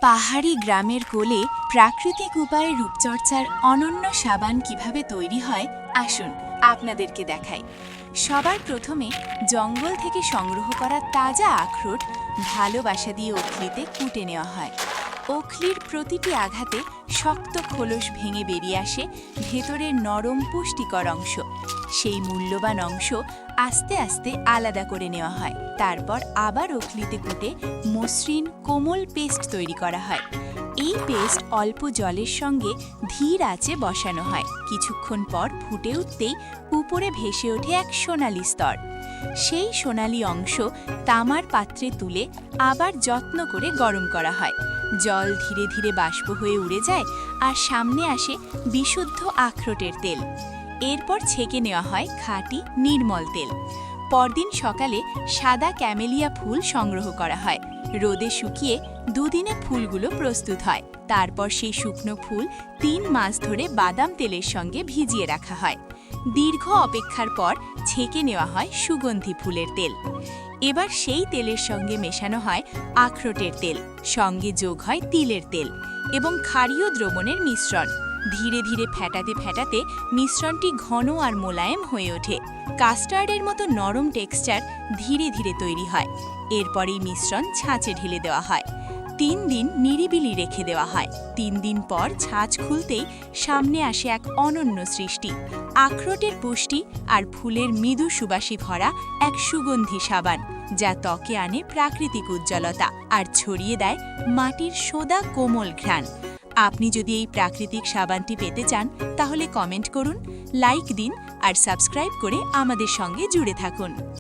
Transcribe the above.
পাহাড়ি গ্রামের কোলে প্রাকৃতিক উপায়ে রূপচর্চার অনন্য সাবান কিভাবে তৈরি হয় আসুন আপনাদেরকে দেখাই। সবার প্রথমে জঙ্গল থেকে সংগ্রহ করা তাজা আখরোট ভালোবাসা দিয়ে ওখলিতে কুটে নেওয়া হয়। ওখলির প্রতিটি আঘাতে শক্ত খোলস ভেঙে বেরিয়ে আসে ভেতরের নরম পুষ্টিকর অংশ। সেই মূল্যবান অংশ আস্তে আস্তে আলাদা করে নেওয়া হয়। তারপর আবার ওখলিতে কুটে মসৃণ কোমল পেস্ট তৈরি করা হয়। এই পেস্ট অল্প জলের সঙ্গে ধীর আঁচে বসানো হয়। কিছুক্ষণ পর ফুটে উঠতেই উপরে ভেসে ওঠে এক সোনালি স্তর। সেই সোনালি অংশ তামার পাত্রে তুলে আবার যত্ন করে গরম করা হয়। জল ধীরে ধীরে বাষ্প হয়ে উড়ে যায় আর সামনে আসে বিশুদ্ধ আখরোটের তেল। এরপর ছেঁকে নেওয়া হয় খাঁটি নির্মল তেল। পরদিন সকালে সাদা ক্যামেলিয়া ফুল সংগ্রহ করা হয়। রোদে শুকিয়ে দুদিনে ফুলগুলো প্রস্তুত হয়। তারপর সেই শুকনো ফুল ৩ মাস ধরে বাদাম তেলের সঙ্গে ভিজিয়ে রাখা হয়। দীর্ঘ অপেক্ষার পর ছেঁকে নেওয়া হয় সুগন্ধি ফুলের তেল। এবার সেই তেলের সঙ্গে মেশানো হয় আখরোটের তেল, সঙ্গে যোগ হয় তিলের তেল এবং ক্ষারীয় দ্রবণের মিশ্রণ। ধীরে ধীরে ফেটাতে ফেটাতে মিশ্রণটি ঘন আর মোলায়েম হয়ে ওঠে। কাস্টার্ডের মতো নরম টেক্সচার ধীরে ধীরে তৈরি হয়। এরপর এই মিশ্রণ ছাঁচে ঢেলে দেওয়া হয়। ৩ দিন নিরিবিলি রেখে দেওয়া হয়। ৩ দিন পর ছাঁচ খুলতেই সামনে আসে এক অনন্য সৃষ্টি। আখরোটের পুষ্টি আর ফুলের মৃদু সুবাসে ভরা এক সুগন্ধি সাবান, যা ত্বকে আনে প্রাকৃতিক উজ্জ্বলতা আর ছড়িয়ে দেয় মাটির সোদা কোমল ঘ্রাণ। আপনি যদি এই প্রাকৃতিক সাবানটি পেতে চান তাহলে কমেন্ট করুন, লাইক দিন আর সাবস্ক্রাইব করে আমাদের সঙ্গে জুড়ে থাকুন।